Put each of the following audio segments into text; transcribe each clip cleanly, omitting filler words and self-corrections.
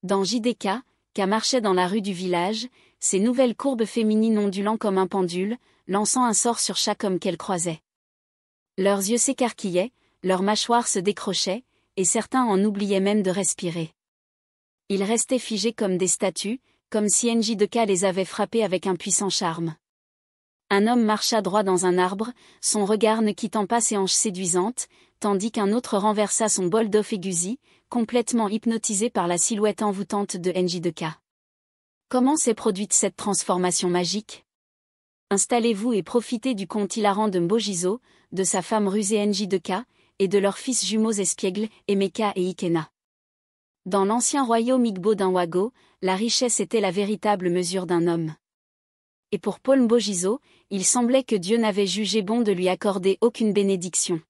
Dans JDK, Ka marchait dans la rue du village, ses nouvelles courbes féminines ondulant comme un pendule, lançant un sort sur chaque homme qu'elle croisait. Leurs yeux s'écarquillaient, leurs mâchoires se décrochaient, et certains en oubliaient même de respirer. Ils restaient figés comme des statues, comme si NJ2K les avait frappés avec un puissant charme. Un homme marcha droit dans un arbre, son regard ne quittant pas ses hanches séduisantes, tandis qu'un autre renversa son bol d'eau aigusi, complètement hypnotisé par la silhouette envoûtante de NJ2K. Comment s'est produite cette transformation magique? Installez-vous et profitez du conte hilarant de Mbogizo, de sa femme rusée NJ2K, et de leurs fils jumeaux espiègles, Emeka et Ikena. Dans l'ancien royaume Igbo d'Inwago, la richesse était la véritable mesure d'un homme. Et pour Paul Mbogizo, il semblait que Dieu n'avait jugé bon de lui accorder aucune bénédiction.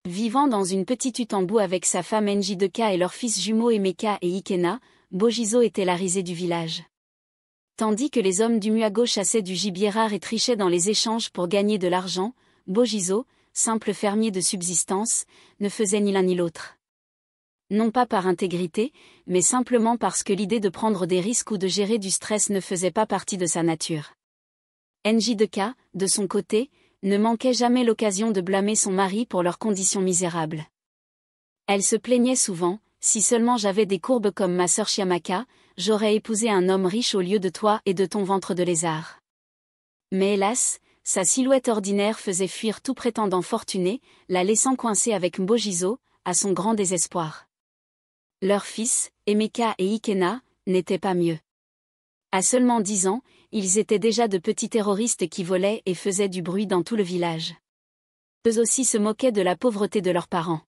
Vivant dans une petite hutte en boue avec sa femme NJ2K et leurs fils jumeaux Emeka et Ikena, Mbogizo était la risée du village. Tandis que les hommes du Muago chassaient du gibier rare et trichaient dans les échanges pour gagner de l'argent, Mbogizo, simple fermier de subsistance, ne faisait ni l'un ni l'autre. Non pas par intégrité, mais simplement parce que l'idée de prendre des risques ou de gérer du stress ne faisait pas partie de sa nature. NJ2K, de son côté, ne manquait jamais l'occasion de blâmer son mari pour leurs conditions misérables. Elle se plaignait souvent, si seulement j'avais des courbes comme ma sœur Chiamaka, j'aurais épousé un homme riche au lieu de toi et de ton ventre de lézard. Mais hélas, sa silhouette ordinaire faisait fuir tout prétendant fortuné, la laissant coincée avec Mbogizo, à son grand désespoir. Leurs fils, Emeka et Ikena, n'étaient pas mieux. À seulement 10 ans, ils étaient déjà de petits terroristes qui volaient et faisaient du bruit dans tout le village. Eux aussi se moquaient de la pauvreté de leurs parents.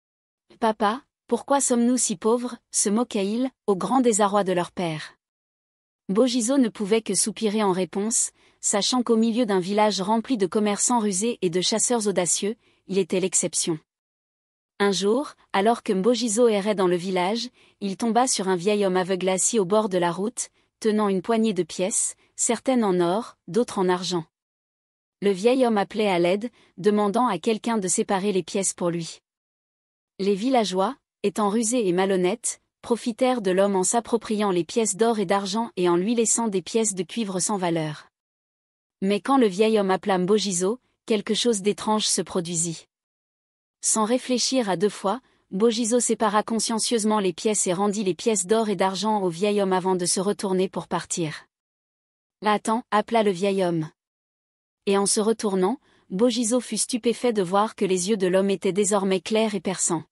« Papa, pourquoi sommes-nous si pauvres ?» se moquaient-ils, au grand désarroi de leur père. Mbogizo ne pouvait que soupirer en réponse, sachant qu'au milieu d'un village rempli de commerçants rusés et de chasseurs audacieux, il était l'exception. Un jour, alors que Mbogizo errait dans le village, il tomba sur un vieil homme aveugle assis au bord de la route, tenant une poignée de pièces, certaines en or, d'autres en argent. Le vieil homme appelait à l'aide, demandant à quelqu'un de séparer les pièces pour lui. Les villageois, étant rusés et malhonnêtes, profitèrent de l'homme en s'appropriant les pièces d'or et d'argent et en lui laissant des pièces de cuivre sans valeur. Mais quand le vieil homme appela Mbogizo, quelque chose d'étrange se produisit. Sans réfléchir à deux fois, Mbogizo sépara consciencieusement les pièces et rendit les pièces d'or et d'argent au vieil homme avant de se retourner pour partir. « Attends » appela le vieil homme. Et en se retournant, Mbogizo fut stupéfait de voir que les yeux de l'homme étaient désormais clairs et perçants.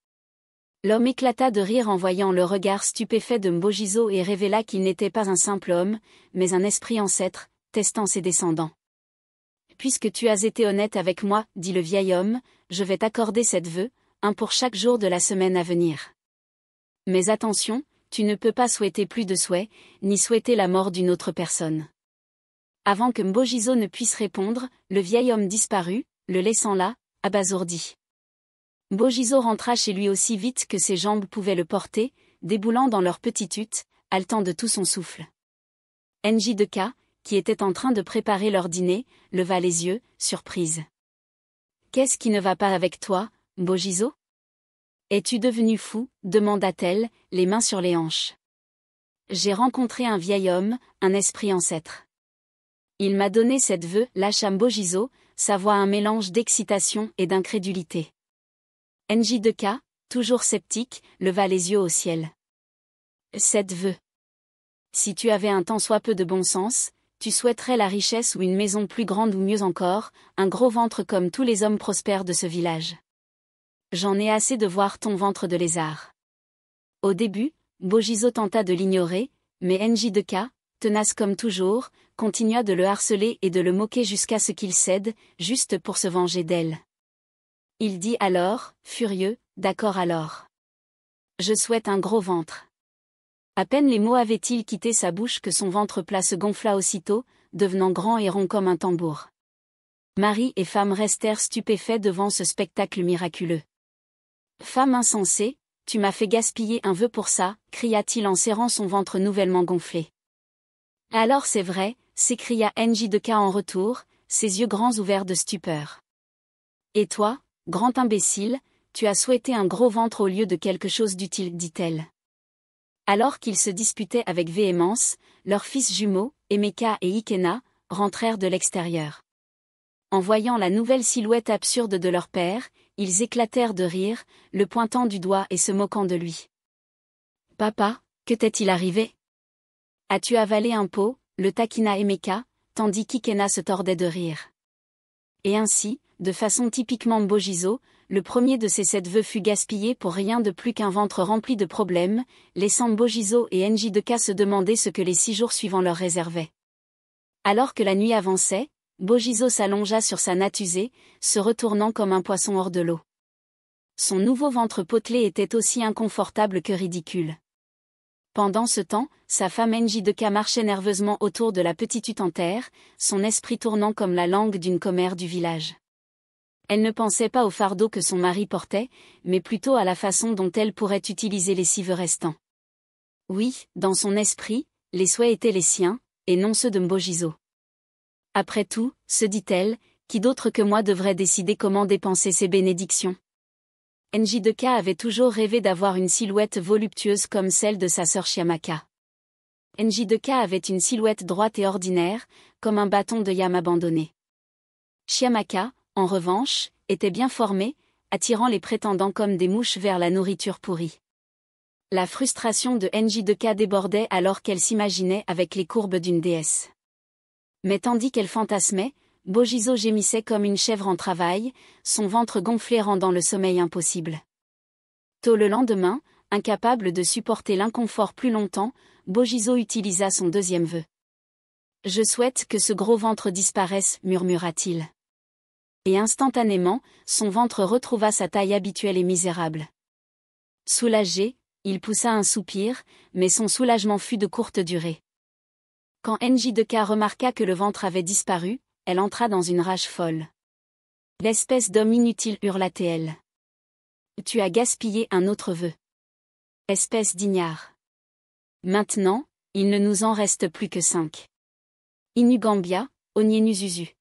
L'homme éclata de rire en voyant le regard stupéfait de Mbogizo et révéla qu'il n'était pas un simple homme, mais un esprit ancêtre, testant ses descendants. « Puisque tu as été honnête avec moi, dit le vieil homme, je vais t'accorder 7 vœux, un pour chaque jour de la semaine à venir. Mais attention, tu ne peux pas souhaiter plus de souhaits, ni souhaiter la mort d'une autre personne. » Avant que Mbogizo ne puisse répondre, le vieil homme disparut, le laissant là, abasourdi. Mbogizo rentra chez lui aussi vite que ses jambes pouvaient le porter, déboulant dans leur petite hutte, haletant de tout son souffle. NJ2K, qui était en train de préparer leur dîner, leva les yeux, surprise. « Qu'est-ce qui ne va pas avec toi, Mbogizo ? Es-tu devenu fou ?» demanda-t-elle, les mains sur les hanches. « J'ai rencontré un vieil homme, un esprit ancêtre. Il m'a donné 7 vœux, lâcha Mbogizo, sa voix un mélange d'excitation et d'incrédulité. NJ2K, toujours sceptique, leva les yeux au ciel. 7 vœux. Si tu avais un tant soit peu de bon sens, tu souhaiterais la richesse ou une maison plus grande ou mieux encore, un gros ventre comme tous les hommes prospères de ce village. J'en ai assez de voir ton ventre de lézard. » Au début, Mbogizo tenta de l'ignorer, mais NJ2K, tenace comme toujours, continua de le harceler et de le moquer jusqu'à ce qu'il cède, juste pour se venger d'elle. Il dit alors, furieux, « D'accord alors. Je souhaite un gros ventre. » À peine les mots avaient-ils quitté sa bouche que son ventre plat se gonfla aussitôt, devenant grand et rond comme un tambour. Mari et femme restèrent stupéfaits devant ce spectacle miraculeux. « Femme insensée, tu m'as fait gaspiller un vœu pour ça » cria-t-il en serrant son ventre nouvellement gonflé. « Alors c'est vrai » s'écria NJ2K en retour, ses yeux grands ouverts de stupeur. « Et toi, grand imbécile, tu as souhaité un gros ventre au lieu de quelque chose d'utile, dit-elle. Alors qu'ils se disputaient avec véhémence, leurs fils jumeaux, Emeka et Ikena, rentrèrent de l'extérieur. En voyant la nouvelle silhouette absurde de leur père, ils éclatèrent de rire, le pointant du doigt et se moquant de lui. « Papa, que t'est-il arrivé ? As-tu avalé un pot ?» le taquina Emeka, tandis qu'Ikena se tordait de rire. Et ainsi, de façon typiquement Mbojizo, le premier de ces 7 vœux fut gaspillé pour rien de plus qu'un ventre rempli de problèmes, laissant Mbojizo et Njideka se demander ce que les 6 jours suivants leur réservaient. Alors que la nuit avançait, Mbojizo s'allongea sur sa natte usée, se retournant comme un poisson hors de l'eau. Son nouveau ventre potelé était aussi inconfortable que ridicule. Pendant ce temps, sa femme Njideka marchait nerveusement autour de la petite hutte en terre, son esprit tournant comme la langue d'une commère du village. Elle ne pensait pas au fardeau que son mari portait, mais plutôt à la façon dont elle pourrait utiliser les 6 vœux restants. Oui, dans son esprit, les souhaits étaient les siens, et non ceux de Mbojizo. Après tout, se dit-elle, qui d'autre que moi devrait décider comment dépenser ses bénédictions ? Njideka avait toujours rêvé d'avoir une silhouette voluptueuse comme celle de sa sœur Chiamaka. Njideka avait une silhouette droite et ordinaire, comme un bâton de yam abandonné. Chiamaka, en revanche, était bien formée, attirant les prétendants comme des mouches vers la nourriture pourrie. La frustration de Njideka débordait alors qu'elle s'imaginait avec les courbes d'une déesse. Mais tandis qu'elle fantasmait, Mbojizo gémissait comme une chèvre en travail, son ventre gonflé rendant le sommeil impossible. Tôt le lendemain, incapable de supporter l'inconfort plus longtemps, Mbojizo utilisa son 2e vœu. « Je souhaite que ce gros ventre disparaisse », murmura-t-il. Et instantanément, son ventre retrouva sa taille habituelle et misérable. Soulagé, il poussa un soupir, mais son soulagement fut de courte durée. Quand Njideka remarqua que le ventre avait disparu, elle entra dans une rage folle. « L'espèce d'homme inutile » hurla-t-elle. « Tu as gaspillé un autre vœu. Espèce d'ignare. Maintenant, il ne nous en reste plus que 5. Inugambia, Onyenuzuzu. »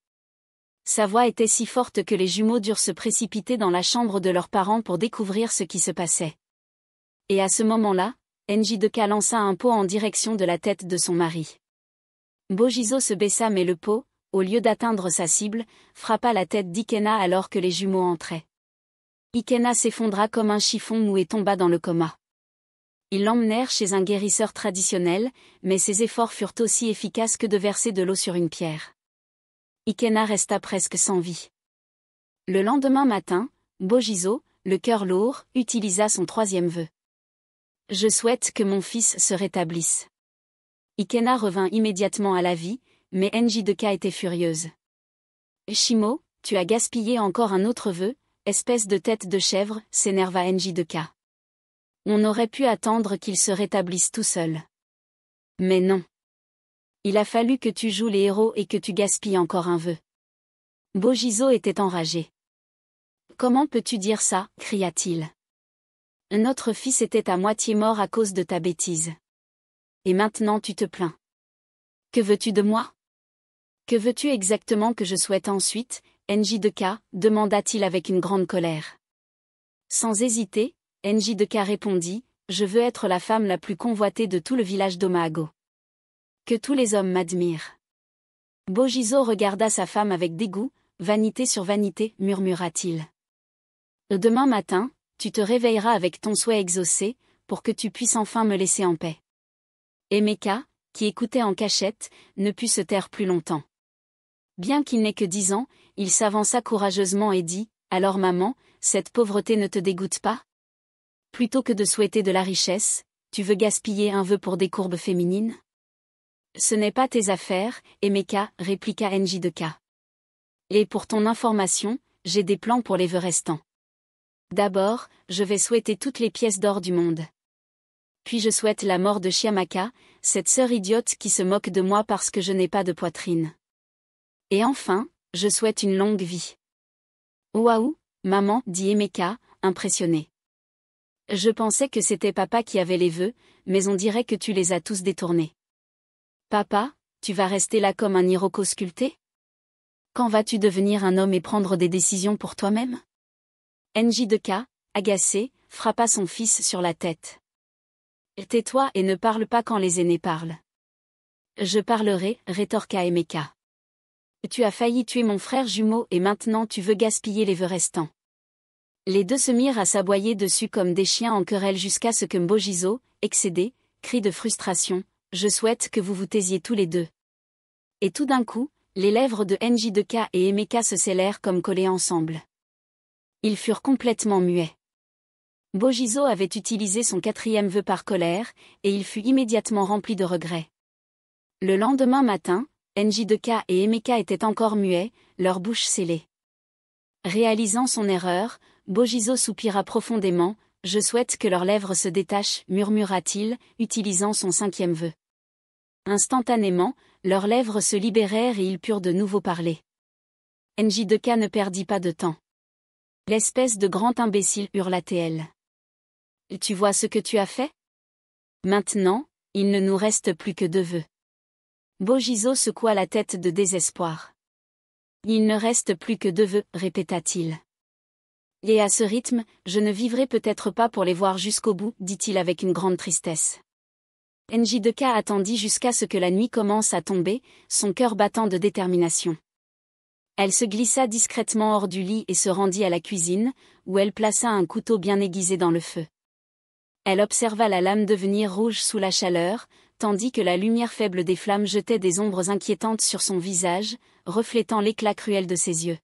Sa voix était si forte que les jumeaux durent se précipiter dans la chambre de leurs parents pour découvrir ce qui se passait. Et à ce moment-là, Njideka lança un pot en direction de la tête de son mari. Mbojizo se baissa mais le pot, au lieu d'atteindre sa cible, frappa la tête d'Ikena alors que les jumeaux entraient. Ikena s'effondra comme un chiffon mou et tomba dans le coma. Ils l'emmenèrent chez un guérisseur traditionnel, mais ses efforts furent aussi efficaces que de verser de l'eau sur une pierre. Ikena resta presque sans vie. Le lendemain matin, Mbojizo, le cœur lourd, utilisa son 3e vœu. « Je souhaite que mon fils se rétablisse. » Ikena revint immédiatement à la vie, mais Njideka était furieuse. « Shimo, tu as gaspillé encore un autre vœu, espèce de tête de chèvre », s'énerva Njideka. « On aurait pu attendre qu'il se rétablisse tout seul. Mais non. Il a fallu que tu joues les héros et que tu gaspilles encore un vœu. » Mbojizo était enragé. « Comment peux-tu dire ça ?» cria-t-il. « Notre fils était à moitié mort à cause de ta bêtise. Et maintenant tu te plains. Que veux-tu de moi ? Que veux-tu exactement que je souhaite ensuite, Njideka ?» demanda-t-il avec une grande colère. Sans hésiter, Njideka répondit, « Je veux être la femme la plus convoitée de tout le village d'Omaago. Que tous les hommes m'admirent. » Mbojizo regarda sa femme avec dégoût, « Vanité sur vanité » murmura-t-il. « Demain matin, tu te réveilleras avec ton souhait exaucé, pour que tu puisses enfin me laisser en paix. » Emeka, qui écoutait en cachette, ne put se taire plus longtemps. Bien qu'il n'ait que 10 ans, il s'avança courageusement et dit, « Alors maman, cette pauvreté ne te dégoûte pas ? Plutôt que de souhaiter de la richesse, tu veux gaspiller un vœu pour des courbes féminines ? » « Ce n'est pas tes affaires, Emeka, » répliqua Njideka. « Et pour ton information, j'ai des plans pour les vœux restants. D'abord, je vais souhaiter toutes les pièces d'or du monde. Puis je souhaite la mort de Chiamaka, cette sœur idiote qui se moque de moi parce que je n'ai pas de poitrine. Et enfin, je souhaite une longue vie. »« Waouh, maman, » dit Emeka, impressionné. « Je pensais que c'était papa qui avait les vœux, mais on dirait que tu les as tous détournés. » « Papa, tu vas rester là comme un Iroko sculpté ? Quand vas-tu devenir un homme et prendre des décisions pour toi-même ?» Njideka, agacé, frappa son fils sur la tête. Tais-toi et ne parle pas quand les aînés parlent. Je parlerai, rétorqua Emeka. Tu as failli tuer mon frère jumeau et maintenant tu veux gaspiller les vœux restants. Les deux se mirent à s'aboyer dessus comme des chiens en querelle jusqu'à ce que Mbogizo, excédé, crie de frustration, « Je souhaite que vous vous taisiez tous les deux. » Et tout d'un coup, les lèvres de Njideka et Emeka se scellèrent comme collées ensemble. Ils furent complètement muets. Mbogizo avait utilisé son 4e vœu par colère, et il fut immédiatement rempli de regrets. Le lendemain matin, Njideka et Emeka étaient encore muets, leurs bouches scellées. Réalisant son erreur, Mbogizo soupira profondément, « Je souhaite que leurs lèvres se détachent, murmura-t-il, utilisant son 5e vœu. Instantanément, leurs lèvres se libérèrent et ils purent de nouveau parler. Njideka ne perdit pas de temps. « L'espèce de grand imbécile » hurla-t-elle. « Tu vois ce que tu as fait ? Maintenant, il ne nous reste plus que 2 vœux. » Mbogizo secoua la tête de désespoir. « Il ne reste plus que 2 vœux, répéta-t-il. Et à ce rythme, je ne vivrai peut-être pas pour les voir jusqu'au bout, dit-il avec une grande tristesse. Njideka attendit jusqu'à ce que la nuit commence à tomber, son cœur battant de détermination. Elle se glissa discrètement hors du lit et se rendit à la cuisine, où elle plaça un couteau bien aiguisé dans le feu. Elle observa la lame devenir rouge sous la chaleur, tandis que la lumière faible des flammes jetait des ombres inquiétantes sur son visage, reflétant l'éclat cruel de ses yeux.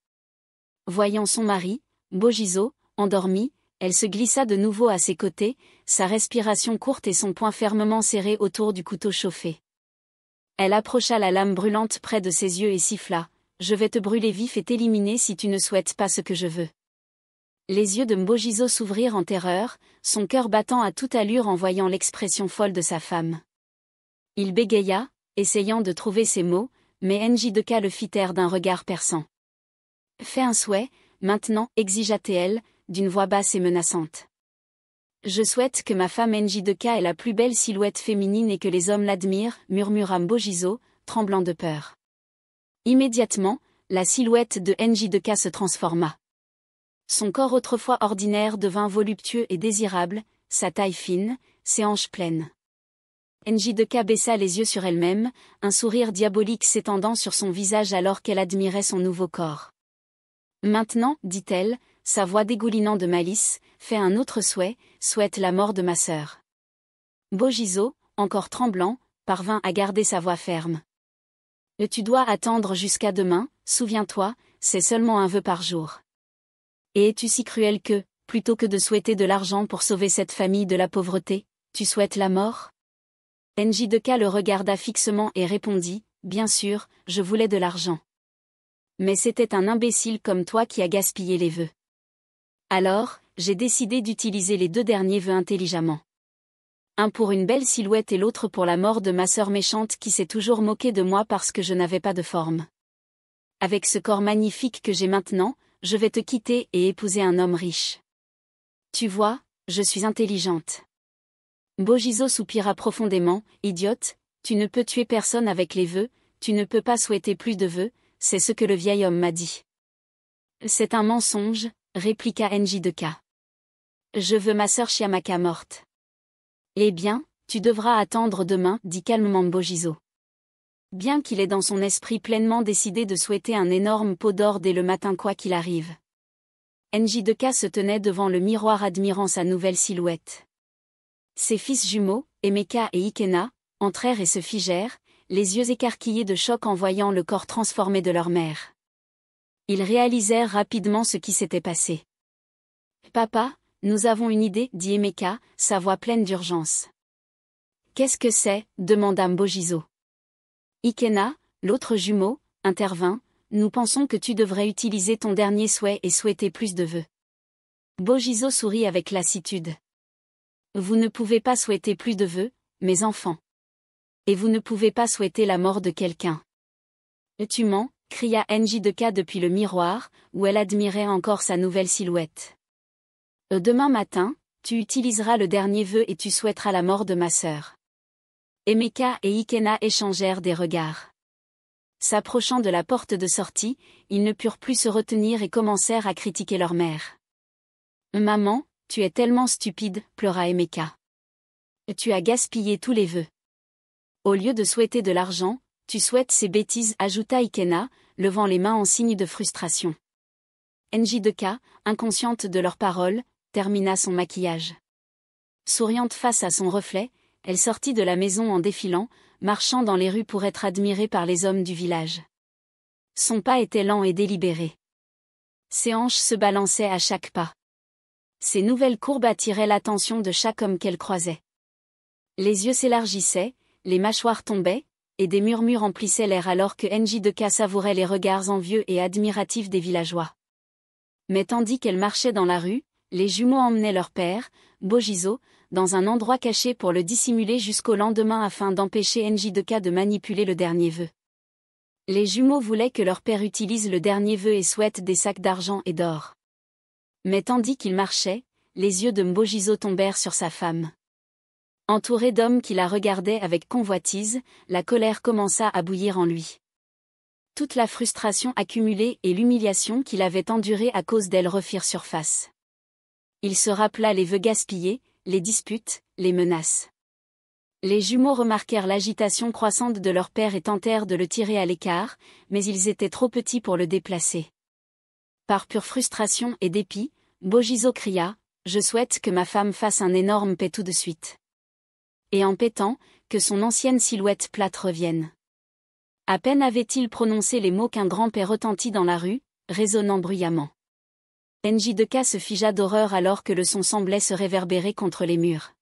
Voyant son mari, Mbogizo, endormi, elle se glissa de nouveau à ses côtés, sa respiration courte et son poing fermement serré autour du couteau chauffé. Elle approcha la lame brûlante près de ses yeux et siffla, « Je vais te brûler vif et t'éliminer si tu ne souhaites pas ce que je veux. » Les yeux de Mbogizo s'ouvrirent en terreur, son cœur battant à toute allure en voyant l'expression folle de sa femme. Il bégaya, essayant de trouver ses mots, mais Njideka le fit taire d'un regard perçant. « Fais un souhait, maintenant, exigea-t-elle, d'une voix basse et menaçante. « Je souhaite que ma femme Njideka ait la plus belle silhouette féminine et que les hommes l'admirent, » murmura Mbogizo, tremblant de peur. Immédiatement, la silhouette de Njideka se transforma. Son corps autrefois ordinaire devint voluptueux et désirable, sa taille fine, ses hanches pleines. Njideka baissa les yeux sur elle-même, un sourire diabolique s'étendant sur son visage alors qu'elle admirait son nouveau corps. « Maintenant, dit-elle, sa voix dégoulinant de malice, fais un autre souhait, souhaite la mort de ma sœur. » Mbogizo, encore tremblant, parvint à garder sa voix ferme. « Tu dois attendre jusqu'à demain, souviens-toi, c'est seulement un vœu par jour. Et es-tu si cruel que, plutôt que de souhaiter de l'argent pour sauver cette famille de la pauvreté, tu souhaites la mort ?» Njideka le regarda fixement et répondit, « Bien sûr, je voulais de l'argent. Mais c'était un imbécile comme toi qui a gaspillé les vœux. Alors, j'ai décidé d'utiliser les 2 derniers vœux intelligemment. Un pour une belle silhouette et l'autre pour la mort de ma sœur méchante qui s'est toujours moquée de moi parce que je n'avais pas de forme. Avec ce corps magnifique que j'ai maintenant, je vais te quitter et épouser un homme riche. Tu vois, je suis intelligente. » Mbogizo soupira profondément, « Idiote, tu ne peux tuer personne avec les vœux, tu ne peux pas souhaiter plus de vœux, c'est ce que le vieil homme m'a dit. » « C'est un mensonge, » répliqua Njideka. « Je veux ma sœur Chiamaka morte. »« Eh bien, tu devras attendre demain, » dit calmement Mbogizo. Bien qu'il ait dans son esprit pleinement décidé de souhaiter un énorme pot d'or dès le matin quoi qu'il arrive. Njideka se tenait devant le miroir admirant sa nouvelle silhouette. Ses fils jumeaux, Emeka et Ikena, entrèrent et se figèrent, les yeux écarquillés de choc en voyant le corps transformé de leur mère. Ils réalisèrent rapidement ce qui s'était passé. « Papa, nous avons une idée, » dit Emeka, sa voix pleine d'urgence. « Qu'est-ce que c'est » demanda Mbogizo. Ikena, l'autre jumeau, intervint, « Nous pensons que tu devrais utiliser ton dernier souhait et souhaiter plus de vœux. » Mbogizo sourit avec lassitude. « Vous ne pouvez pas souhaiter plus de vœux, mes enfants. Et vous ne pouvez pas souhaiter la mort de quelqu'un. »« Tu mens » cria Njideka depuis le miroir, où elle admirait encore sa nouvelle silhouette. « Demain matin, tu utiliseras le dernier vœu et tu souhaiteras la mort de ma sœur. » Emeka et Ikena échangèrent des regards. S'approchant de la porte de sortie, ils ne purent plus se retenir et commencèrent à critiquer leur mère. « Maman, tu es tellement stupide » pleura Emeka. Tu as gaspillé tous les vœux. Au lieu de souhaiter de l'argent, tu souhaites ces bêtises, ajouta Ikena, levant les mains en signe de frustration. Njideka, inconsciente de leurs paroles, termina son maquillage. Souriante face à son reflet, elle sortit de la maison en défilant, marchant dans les rues pour être admirée par les hommes du village. Son pas était lent et délibéré. Ses hanches se balançaient à chaque pas. Ses nouvelles courbes attiraient l'attention de chaque homme qu'elle croisait. Les yeux s'élargissaient, les mâchoires tombaient, et des murmures emplissaient l'air alors que Njideka savourait les regards envieux et admiratifs des villageois. Mais tandis qu'elle marchait dans la rue, les jumeaux emmenaient leur père, Bojizo, dans un endroit caché pour le dissimuler jusqu'au lendemain afin d'empêcher Njideka de manipuler le dernier vœu. Les jumeaux voulaient que leur père utilise le dernier vœu et souhaitent des sacs d'argent et d'or. Mais tandis qu'il marchait, les yeux de Mbojizo tombèrent sur sa femme. Entouré d'hommes qui la regardaient avec convoitise, la colère commença à bouillir en lui. Toute la frustration accumulée et l'humiliation qu'il avait endurée à cause d'elle refirent surface. Il se rappela les vœux gaspillés, les disputes, les menaces. Les jumeaux remarquèrent l'agitation croissante de leur père et tentèrent de le tirer à l'écart, mais ils étaient trop petits pour le déplacer. Par pure frustration et dépit, Bojizo cria « Je souhaite que ma femme fasse un énorme paix tout de suite. » Et en pétant, que son ancienne silhouette plate revienne. À peine avait-il prononcé les mots qu'un grand paix retentit dans la rue, résonnant bruyamment. Njideka se figea d'horreur alors que le son semblait se réverbérer contre les murs.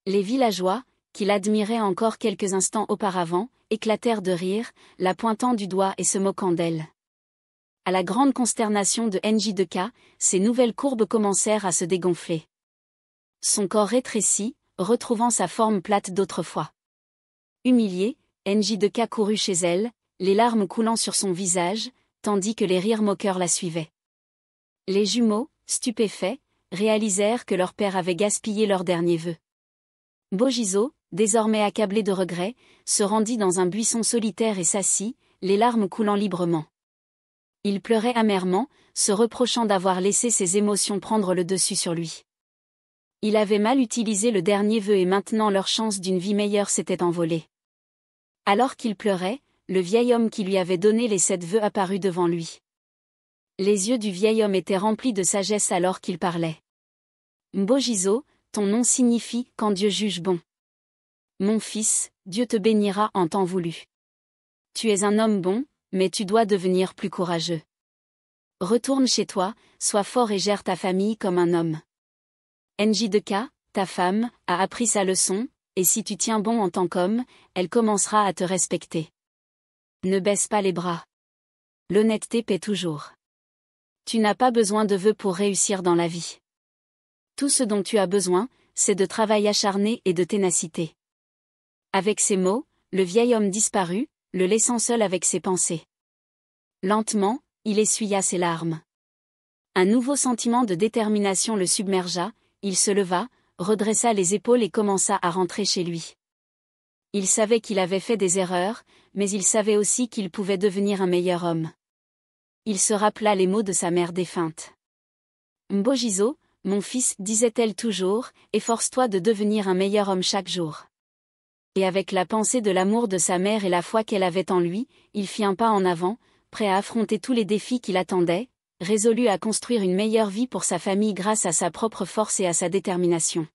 Les villageois, qui l'admiraient encore quelques instants auparavant, éclatèrent de rire, la pointant du doigt et se moquant d'elle. À la grande consternation de Njideka, ses nouvelles courbes commencèrent à se dégonfler. Son corps rétrécit, retrouvant sa forme plate d'autrefois. Humiliée, Njideka courut chez elle, les larmes coulant sur son visage, tandis que les rires moqueurs la suivaient. Les jumeaux, stupéfaits, réalisèrent que leur père avait gaspillé leur dernier vœu. Bojizo, désormais accablé de regrets, se rendit dans un buisson solitaire et s'assit, les larmes coulant librement. Il pleurait amèrement, se reprochant d'avoir laissé ses émotions prendre le dessus sur lui. Il avait mal utilisé le dernier vœu et maintenant leur chance d'une vie meilleure s'était envolée. Alors qu'il pleurait, le vieil homme qui lui avait donné les 7 vœux apparut devant lui. Les yeux du vieil homme étaient remplis de sagesse alors qu'il parlait. Mbojizo, ton nom signifie « quand Dieu juge bon ». Mon fils, Dieu te bénira en temps voulu. Tu es un homme bon, mais tu dois devenir plus courageux. Retourne chez toi, sois fort et gère ta famille comme un homme. Njideka, ta femme, a appris sa leçon, et si tu tiens bon en tant qu'homme, elle commencera à te respecter. Ne baisse pas les bras. L'honnêteté paie toujours. Tu n'as pas besoin de vœux pour réussir dans la vie. Tout ce dont tu as besoin, c'est de travail acharné et de ténacité. Avec ces mots, le vieil homme disparut, le laissant seul avec ses pensées. Lentement, il essuya ses larmes. Un nouveau sentiment de détermination le submergea, il se leva, redressa les épaules et commença à rentrer chez lui. Il savait qu'il avait fait des erreurs, mais il savait aussi qu'il pouvait devenir un meilleur homme. Il se rappela les mots de sa mère défunte. Mbojizo, mon fils, disait-elle toujours, efforce-toi de devenir un meilleur homme chaque jour. Et avec la pensée de l'amour de sa mère et la foi qu'elle avait en lui, il fit un pas en avant, prêt à affronter tous les défis qui l'attendaient, résolu à construire une meilleure vie pour sa famille grâce à sa propre force et à sa détermination.